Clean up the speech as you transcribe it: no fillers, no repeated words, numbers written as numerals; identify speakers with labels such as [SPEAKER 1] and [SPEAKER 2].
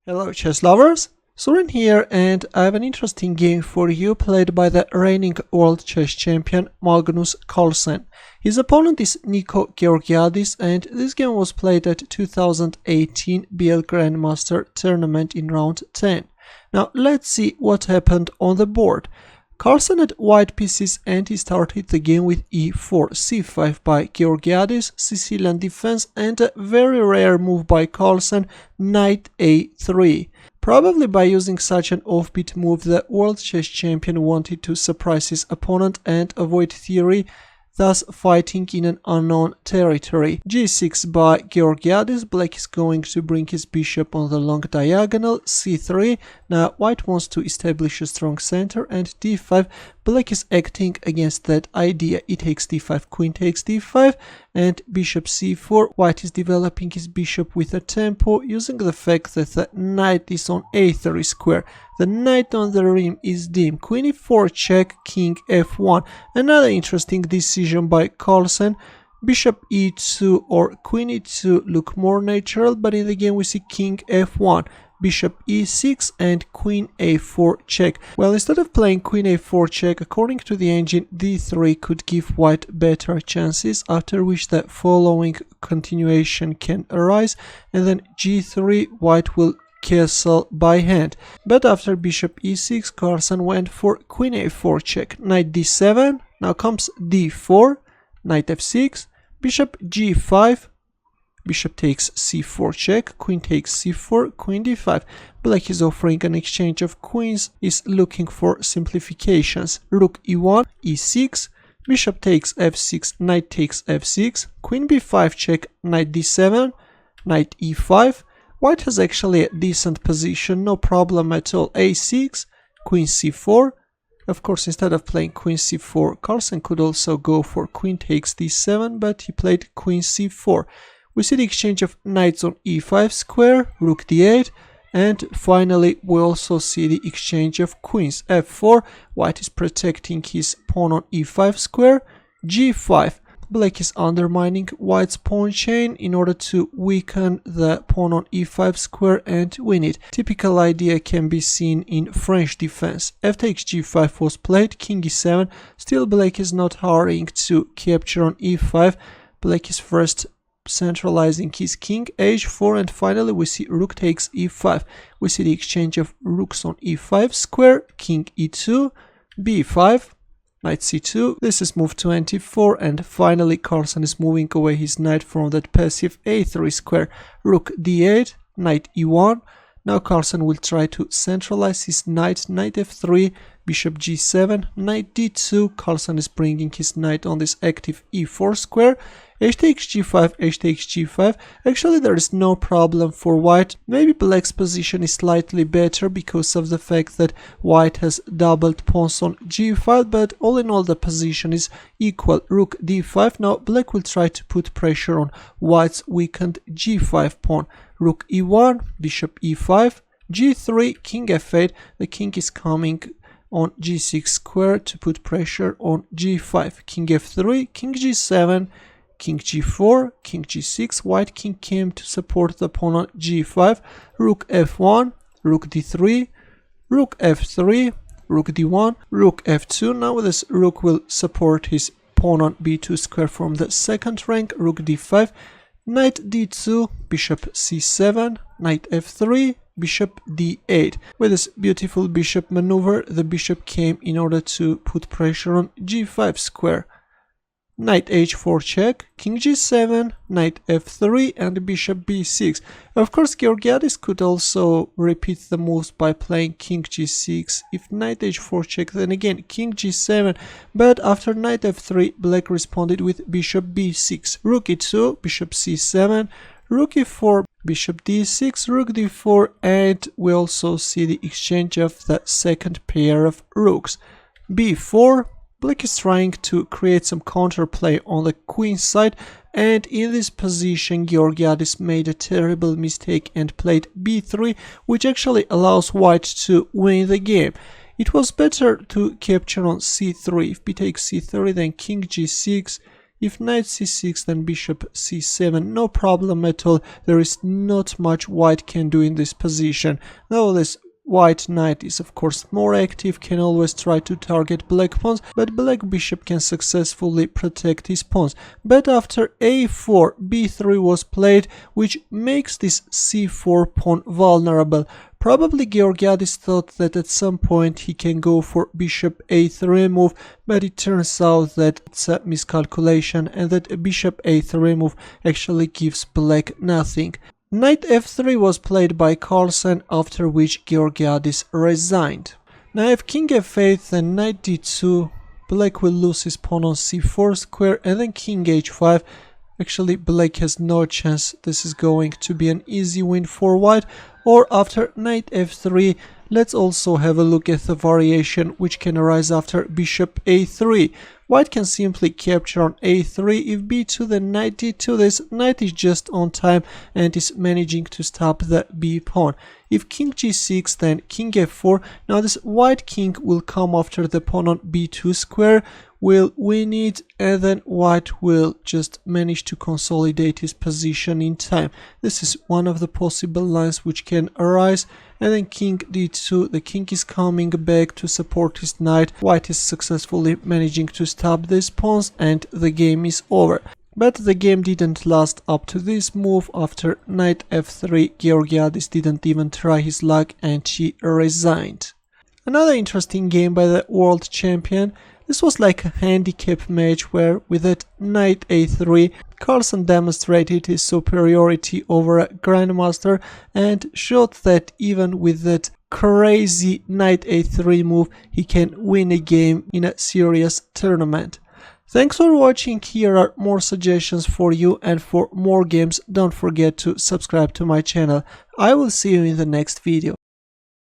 [SPEAKER 1] Hello chess lovers, Soren here, and I have an interesting game for you played by the reigning world chess champion Magnus Carlsen. His opponent is Nico Georgiadis, and this game was played at 2018 Biel Grandmaster Tournament in round 10. Now let's see what happened on the board. Carlsen had white pieces and he started the game with e4, c5 by Georgiadis, Sicilian defense, and a very rare move by Carlsen, knight a3. Probably by using such an offbeat move, the world chess champion wanted to surprise his opponent and avoid theory, thus fighting in an unknown territory. g6 by Georgiadis, black is going to bring his bishop on the long diagonal, c3, now white wants to establish a strong center, and d5, black is acting against that idea. E takes d5, queen takes d5, and bishop c4, white is developing his bishop with a tempo, using the fact that the knight is on a3 square. The knight on the rim is dim. Queen e4 check, king f1. Another interesting decision by Carlsen. Bishop e2 or queen e2 look more natural, but in the game we see king f1, bishop e6 and queen a4 check. Well, instead of playing queen a4 check, according to the engine, d3 could give white better chances, after which the following continuation can arise, and then g3, white will castle by hand. But after bishop e6, Carlsen went for queen a4 check, knight d7, now comes d4, knight f6, bishop g5, bishop takes c4 check, queen takes c4, queen d5. Black is offering an exchange of queens, is looking for simplifications. Rook e1, e6, bishop takes f6, knight takes f6, queen b5 check, knight d7, knight e5. White has actually a decent position, no problem at all. a6, queen c4. Of course, instead of playing queen c4, Carlsen could also go for queen takes d7, but he played queen c4. We see the exchange of knights on e5 square, rook d8, and finally we also see the exchange of queens. f4, white is protecting his pawn on e5 square, g5. Black is undermining white's pawn chain in order to weaken the pawn on e5 square and win it. Typical idea can be seen in French defense. F takes g5 was played, king e7, still black is not hurrying to capture on e5. Black is first centralizing his king, h4, and finally we see rook takes e5. We see the exchange of rooks on e5 square, king e2, b5, knight c2, this is move to nt4, and finally Carlsen is moving away his knight from that passive a3 square, rook d8, knight e1. Now Carlsen will try to centralize his knight, knight f3, bishop g7, knight d2. Carlsen is bringing his knight on this active e4 square, h takes g5, h takes g5. Actually there is no problem for white. Maybe black's position is slightly better because of the fact that white has doubled pawns on g5, but all in all the position is equal. Rook d5. Now black will try to put pressure on white's weakened g5 pawn. Rook e1, bishop e5, g3, king f8. The king is coming on g6 square to put pressure on g5. King f3, king g7, king g4, king g6. White king came to support the pawn on g5. Rook f1, rook d3, rook f3, rook d1, rook f2. Now this rook will support his pawn on b2 square from the second rank. Rook d5, knight d2, bishop c7, knight f3, bishop d8. With this beautiful bishop maneuver, the bishop came in order to put pressure on g5 square. Knight h4 check, king g7, knight f3, and bishop b6. Of course, Georgiadis could also repeat the moves by playing king g6. If knight h4 check, then again king g7. But after knight f3, black responded with bishop b6. Rook e2, bishop c7, rook e4, bishop d6, rook d4, and we also see the exchange of the second pair of rooks. b4. Black is trying to create some counterplay on the queen side, and in this position Georgiadis made a terrible mistake and played b3, which actually allows white to win the game. It was better to capture on c3. If b takes c3, then king g6, If knight c6, then bishop c7, no problem at all. There is not much white can do in this position. Nevertheless, white knight is of course more active, can always try to target black pawns, but black bishop can successfully protect his pawns. But after a4, b3 was played, which makes this c4 pawn vulnerable. Probably Georgiadis thought that at some point he can go for bishop a3 move, but it turns out that it's a miscalculation and that a bishop a3 move actually gives black nothing. Knight f3 was played by Carlsen, after which Georgiadis resigned. Now if king f8, then knight d2, black will lose his pawn on c4 square, and then king h5. Actually, black has no chance. This is going to be an easy win for white. Or after knight f3, let's also have a look at the variation which can arise after bishop a3. White can simply capture on a3. If b2, then knight d2. This knight is just on time and is managing to stop the b pawn. If king g6, then king f4. Now this white king will come after the pawn on b2 square, will win it, and then white will just manage to consolidate his position in time. This is one of the possible lines which can arise. And then king d2, the king is coming back to support his knight. White is successfully managing to stop these pawns, and the game is over. But the game didn't last up to this move. After knight f3, Georgiadis didn't even try his luck and he resigned. Another interesting game by the world champion. This was like a handicap match where with that knight a3, Carlsen demonstrated his superiority over a grandmaster and showed that even with that crazy knight a3 move, he can win a game in a serious tournament. Thanks for watching. Here are more suggestions for you, and for more games don't forget to subscribe to my channel. I will see you in the next video.